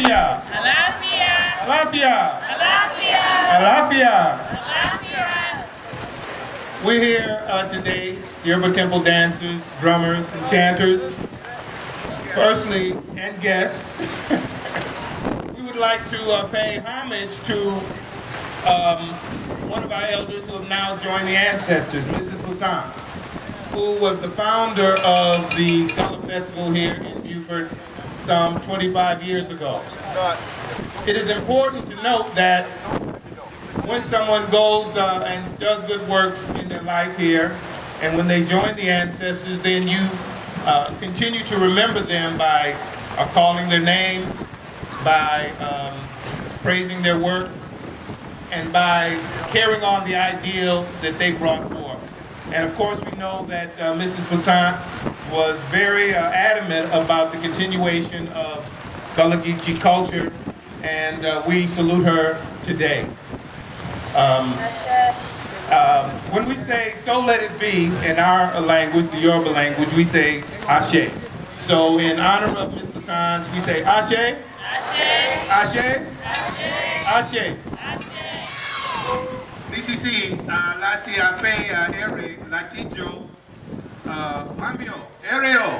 Alafia. Alafia. Alafia. We're here today, Yoruba Temple dancers, drummers, and chanters. Firstly, and guests, we would like to pay homage to one of our elders who have now joined the ancestors, Mrs. Wasan, who was the founder of the Gullah Festival here in Veaufort some 25 years ago. It is important to note that when someone goes and does good works in their life here, and when they join the ancestors, then you continue to remember them by calling their name, by praising their work, and by carrying on the ideal that they brought forth. And of course we know that Mrs. Wasan was very adamant about the continuation of Gullah Geechee culture, and we salute her today. When we say "so let it be" in our language, the Yoruba language, we say Ashe. So in honor of Ms. Wasan, we say Ashe, Ashe, Ashe, Ashe. DCC, Lati Afe, Ere, Latijo, Mambio, Ereo.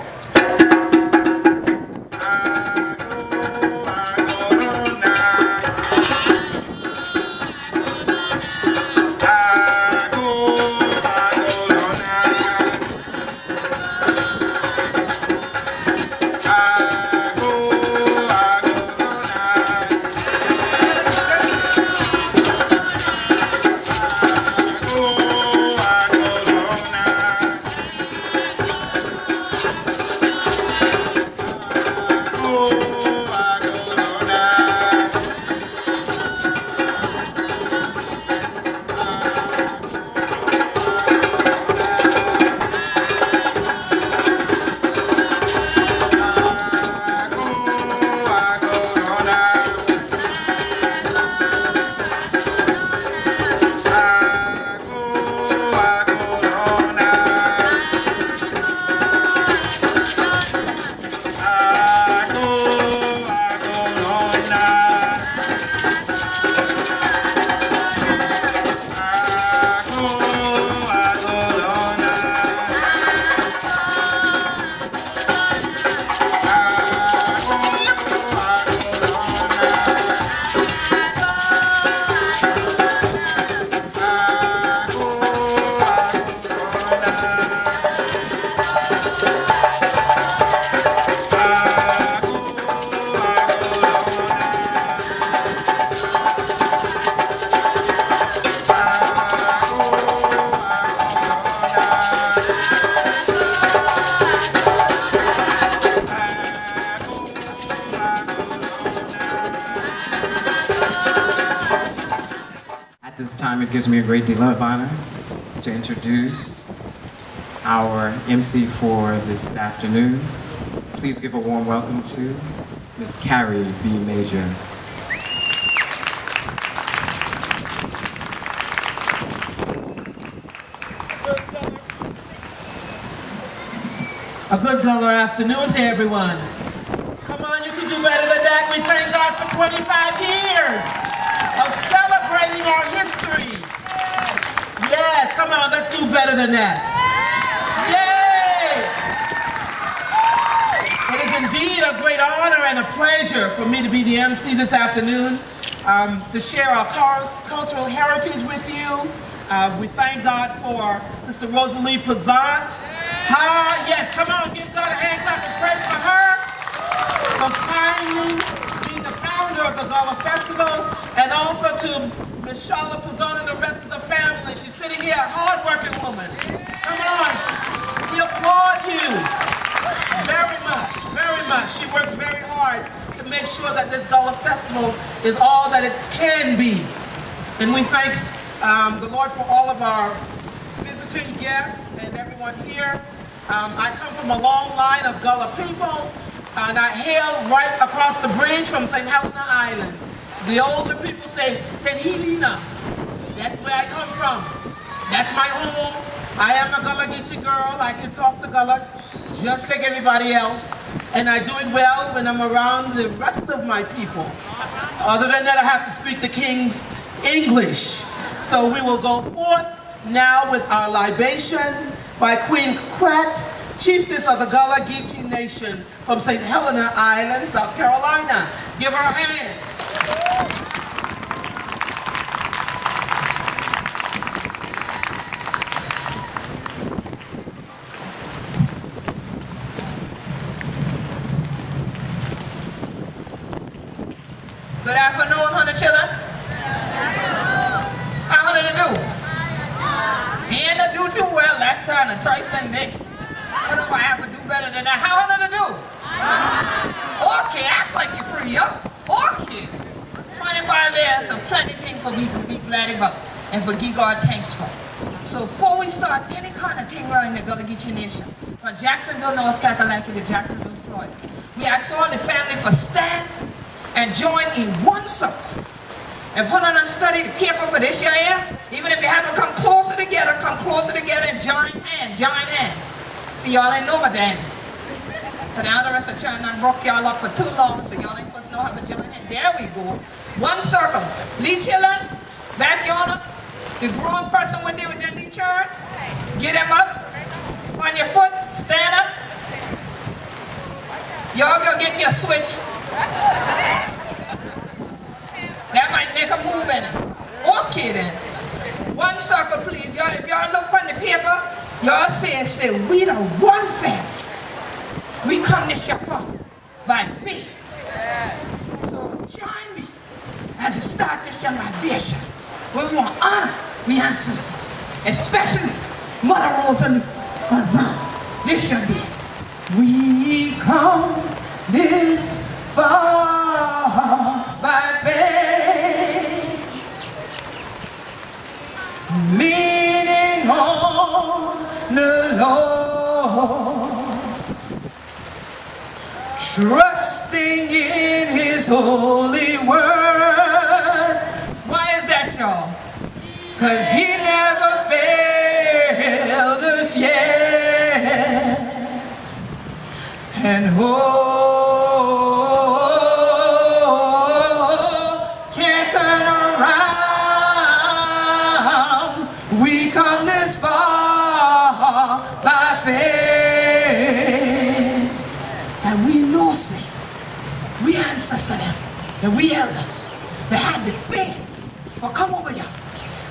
At this time, it gives me a great deal of honor to introduce our MC for this afternoon. Please give a warm welcome to Ms. Carrie B. Major. A good Gullah afternoon to everyone. Come on, you can do better than that. We thank God for 25 years of celebrating our history. Yes, come on, let's do better than that. Yay! It is indeed a great honor and a pleasure for me to be the MC this afternoon, to share our cultural heritage with you. We thank God for Sister Rosalie Pazant. Yes, come on, give God a hand clap and pray for her for finally being the founder of the Gullah Festival, and also to Ms. Charlotte Pazant and the rest of the family. She's sitting here, a hard-working woman. Come on, we applaud you very much, very much. She works very hard to make sure that this Gullah Festival is all that it can be. And we thank the Lord for all of our visiting guests and everyone here. I come from a long line of Gullah people, and I hail right across the bridge from St. Helena Island. The older people say, Helena. That's where I come from. That's my home. I am a Gullah Geechee girl. I can talk to Gullah just like everybody else. and I do it well when I'm around the rest of my people. Other than that, I have to speak the King's English. So we will go forth now with our libation by Queen Quet, chiefess of the Gullah Geechee Nation from St. Helena Island, South Carolina. Give her a hand. Good afternoon, honey children. How honey to do? And to do too well that time, a trifling day. What do I have to do better than that? How honey to do? Okay, act like you're free, huh? Okay. 25 years, so plenty thing for we to be glad about and for give God thanks for. So before we start any kind of thing around the Gullah Geechee Nation, from Jacksonville, North Carolina to Jacksonville, Florida, we ask all the family for stand and join in one circle. And put on and study the paper for this year, even if you haven't come closer together and join hand, join hand. See, y'all ain't know about that. But now the rest of trying to broke y'all up for too long, so y'all ain't supposed to know how to join hand. There we go. One circle. Lead children, back yonder. The grown person with their lead children, get them up. On your foot, stand up. Y'all go get me a switch. That might make a move in it. Okay then. One circle, please. Y'all, if y'all look on the paper, y'all say, we the one family. We come this year far by faith. So join me as we start this year libation. We want to honor we ancestors, especially Mother Rosalie Bazan. This year day. We come this far by faith, leaning on the Lord, trusting in His holy word. Why is that, y'all? 'Cause He never failed us yet. And can't turn around. We come this far by faith. And we know, say, we ancestor them, and we elders, they had the faith for come over here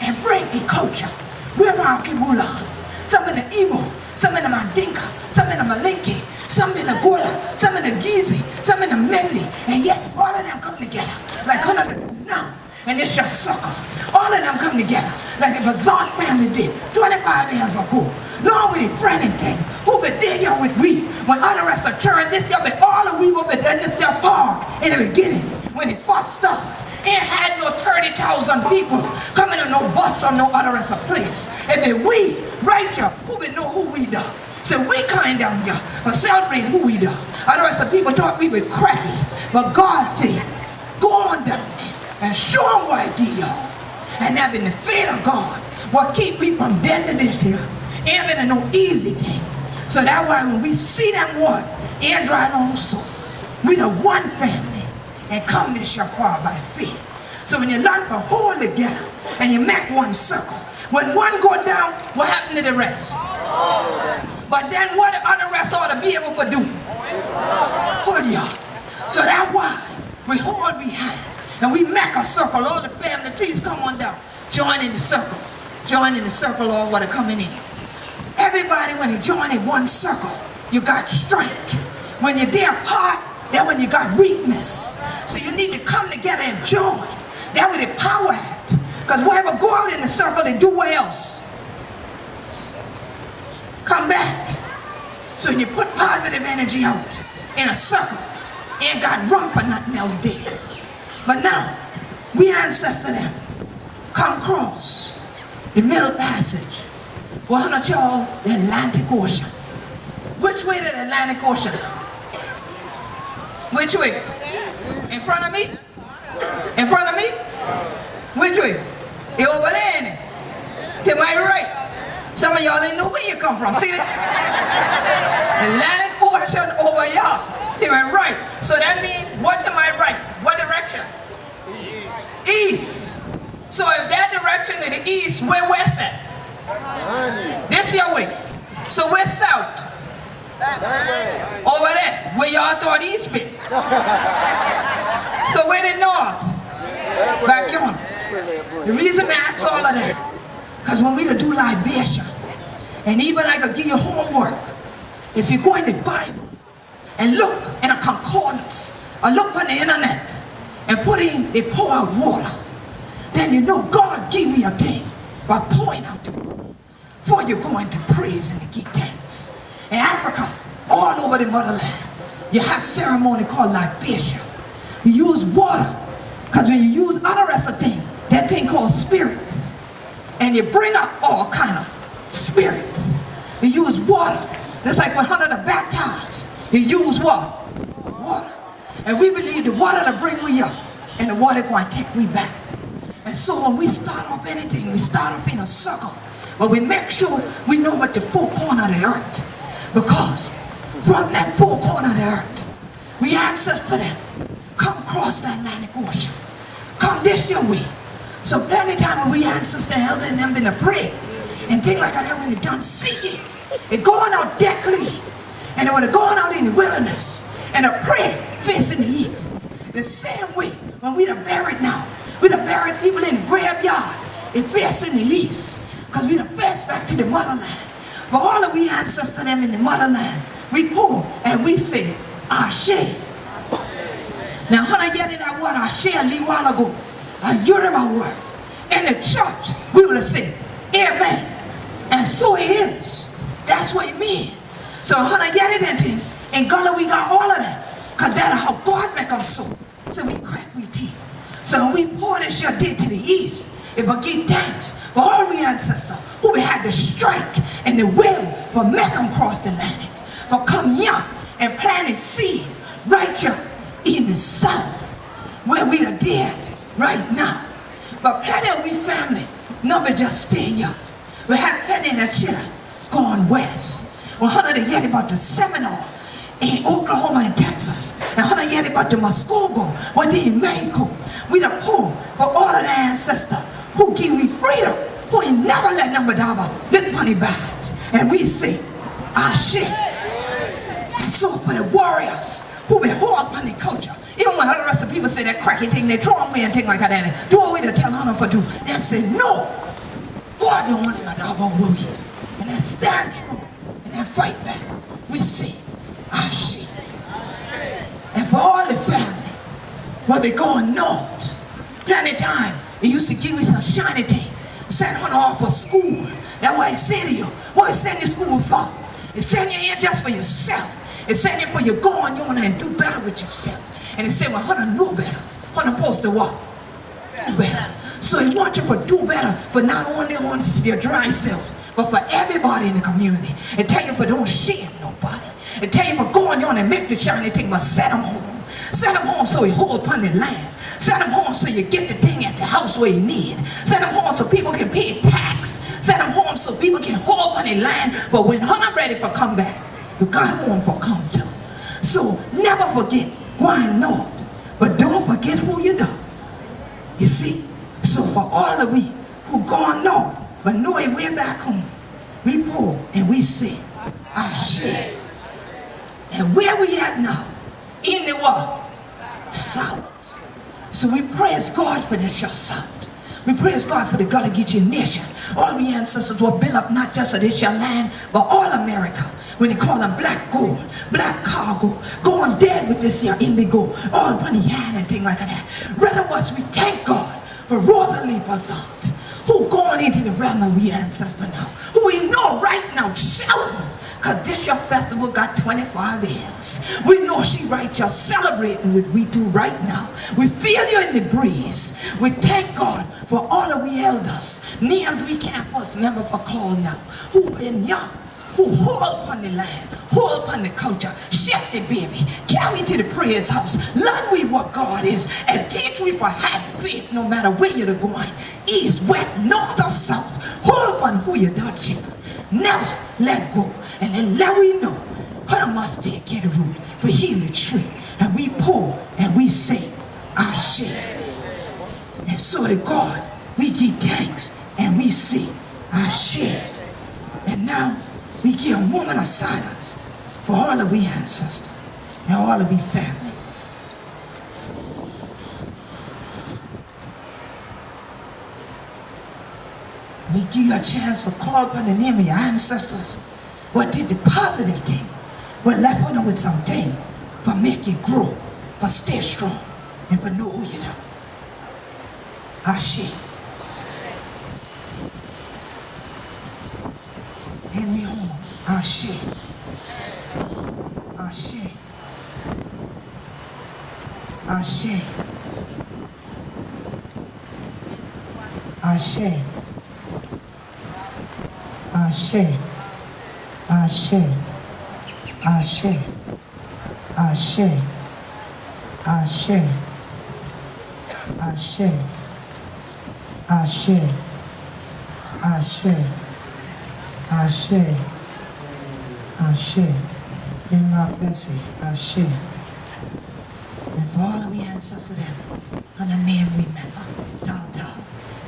and bring a culture. We're our Gullah, some in the Igbo, some in the Mandinka, some in the Malinke, some in the Gullah, some in the Geechee, some in the Mendi, and yet all of them come together like one of them now, and it's your circle. All of them come together like the Bazan family did 25 years ago. Lord, with the friend and thing, who been there here with we, when other rest of church, this year, but all of we were been in this year park in the beginning, when it first started. It had no 30,000 people coming to no bus or no other rest of place. And then we, right here, who been know who we do. So we kind down here for celebrating who we do. Other rest of people thought we were cracky. But God said, go on down there and show them what I did, y'all. And having the faith of God will keep me from death to this year. Ain't been no easy thing. So that's why when we see them one, ain't dry long soul. We the one family and come this year far by faith. So when you learn to hold together and you make one circle, when one go down, what happened to the rest? But then what the other rest ought to be able to do? Hold y'all. So that's why we hold behind and we make a circle. All the family, please come on down. Join in the circle. Join in the circle, all what are coming in. Everybody, when you join in one circle, you got strength. When you're there apart, that's when you got weakness. So you need to come together and join. That's where the power at. Because whoever go out in the circle and do what else? Come back. So when you put positive energy out in a circle, ain't got room for nothing else there. But now, we ancestor them. Come cross the middle passage. Well, how y'all? The Atlantic Ocean. Which way to the Atlantic Ocean? Which way? In front of me? In front of me? Which way? You over there, ain't it? To my right. Some of y'all ain't know where you come from. See that? Atlantic Ocean over here. to my right. So that means, what to my right? What direction? East. So if that direction is the east, where west at? This your way. So where's south? Over there, where y'all thought east be. So where the north? Back yonder. The reason I ask all of that, because when we do libation, and even I could give you homework, if you go in the Bible and look in a concordance, or look on the internet, and put in, they pour out water, then you know God give you a thing by pouring out the water before you go into praise and to give thanks. In Africa, all over the motherland, you have ceremony called libation. You use water, because when you use other rest of things, that thing called spirits, and you bring up all kind of spirits. You use water. That's like when Hunter the baptized, you use what? Water. And we believe the water to bring we up, and the water going to take we back. And so when we start off anything, we start off in a circle, but we make sure we know what the four corners of the earth, because from that four corners of the earth, we access to them. Come across the Atlantic Ocean. Come this your way. So plenty time when we answers the elder and them in the pray, and things like that when they done see it, it going out dead clean, and it would have gone out in the wilderness, and a prayer facing the east. The same way when we done buried now, we done buried people in the graveyard, it facing the east, because we done passed back to the motherland. For all of we ancestors to them in the motherland, we pull and we say, Ashe. Now, how I get in that word Ashe a little while ago, I heard my word. In the church, we would have said, Amen. And so it is. That's what it means. So how I get it into, in Gullah we got all of that. Because that's how God make them so. So we crack we teeth. So when we pour this your day to the east, if I give thanks for all we ancestors who we had the strength and the will for make them cross the Atlantic, for come young and plant a seed right here in the south, where we are dead right now. But plenty of we family, nobody just stay here. We have plenty of the children going west. Well, how do they get about the seminar in Oklahoma and Texas? And how do they get about the Muskogee, what they in Mexico? We the poor for all of the ancestors who give we freedom, who ain't never let them without this money back. And we say, Ashe. And so for the warriors who be whole upon the culture, even when the rest of people say that cracky thing, they throw away and things like that, and do what we to tell on them for do, they say, no, God don't want them without worry. And they stand strong, and they fight back. We say, Ashe. And for all the family, while they going north, plenty time, they used to give us a shiny thing, send one off for school. That's why I say to you, what is send you school for? It's send you here just for yourself. It's send you for you go on your and do better with yourself. And they say, well, how to know better? How to supposed to what? Do better. So he wants you to do better for not only on your dry self, but for everybody in the community. And tell you for don't shame nobody. And tell you for go on your and make the shiny thing, but send them home. Send them home so he hold upon the land. Send them home so you get the thing at the house where you need. Send them home so people can pay tax. Send them home so people can hold upon the land. But when I'm ready for come back, you got home for come to. So never forget going north, but don't forget who you know. You see? So for all of we who gone north, but know it way back home, we pull and we say, Ashe. And where we at now? In the what? South. So we praise God for this your south. We praise God for the Gullah Geechee nation. All we ancestors were built up not just of this your land, but all America. When they call them black gold, black cargo, going dead with this here indigo, all upon the hand and thing like that. Rather was we thank God for Rosalie Bazant, who going into the realm of we ancestor now, who we know right now shouting, because this your festival got 25 years. We know she right here celebrating what we do right now. We feel you in the breeze. We thank God for all of we elders, names we can't first remember for call now, who been young, who hold upon the land, hold upon the culture, shift the baby, carry to the prayers house, learn we what God is, and teach we for have faith no matter where you're going, east, west, north or south, hold upon who you done children. Never let go, and then let we know how to must take care of the root for healing tree. And we pour and we say our share. And so to God, we give thanks and we say our share. And now we give a moment of silence for all of we ancestors and all of we family. We give you a chance for call upon the name of your ancestors. What did the positive thing? What left on them with something for make you grow, for stay strong, and for know who you are. Ashe. Henry Holmes, Ashe. Ashe. Ashe. Ashe. Ashe. Ashe. Ashe. Ashe. Ashe. Ashe. Ashe. Ashe. Ashe. Ashe. Denmark Bessie. Ashe. And for all of we ancestors them, and the name we remember, Tal.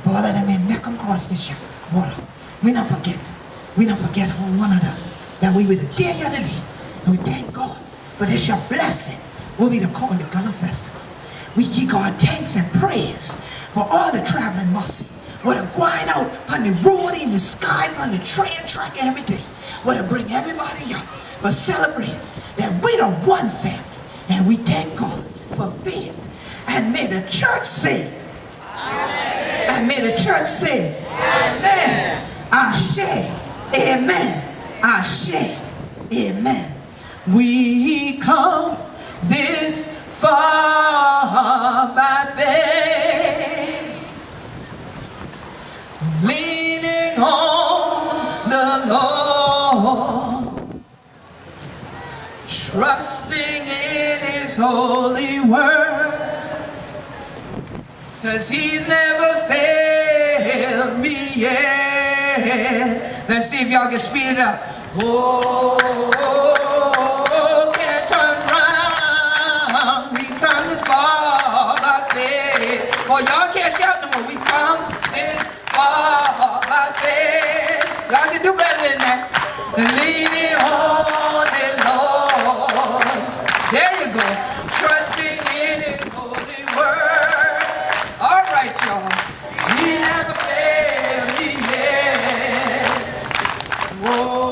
For all of them in Meckham cross the water. We don't forget on one another that we were the day of the day. And we thank God for this your blessing. What we call the Gullah Festival. We give God thanks and praise for all the traveling mercy. What are going out on the road, in the sky, on the train track, everything. What to bring everybody up. But celebrate that we're the one family. And we thank God for being. And may the church say, Amen. And may the church say, Amen. Ashe. Amen. Ashe. Amen. We come this far by faith, leaning on the Lord, trusting in His holy word, 'cause He's never failed me yet. Let's see if y'all can speed it up. Oh, can't turn around. We come this far by faith. Oh, y'all can't shout no more. We come this far by faith. Y'all can do better than that. And leaning on the Lord. There you go. Trusting in His holy word. All right, y'all. He never failed me yet. Whoa.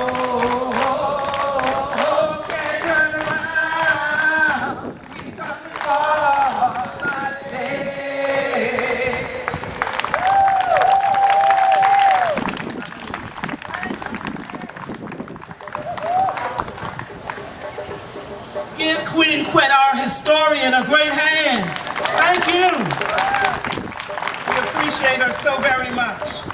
Give Queen Quet, our historian, a great hand. Thank you. We appreciate her so very much.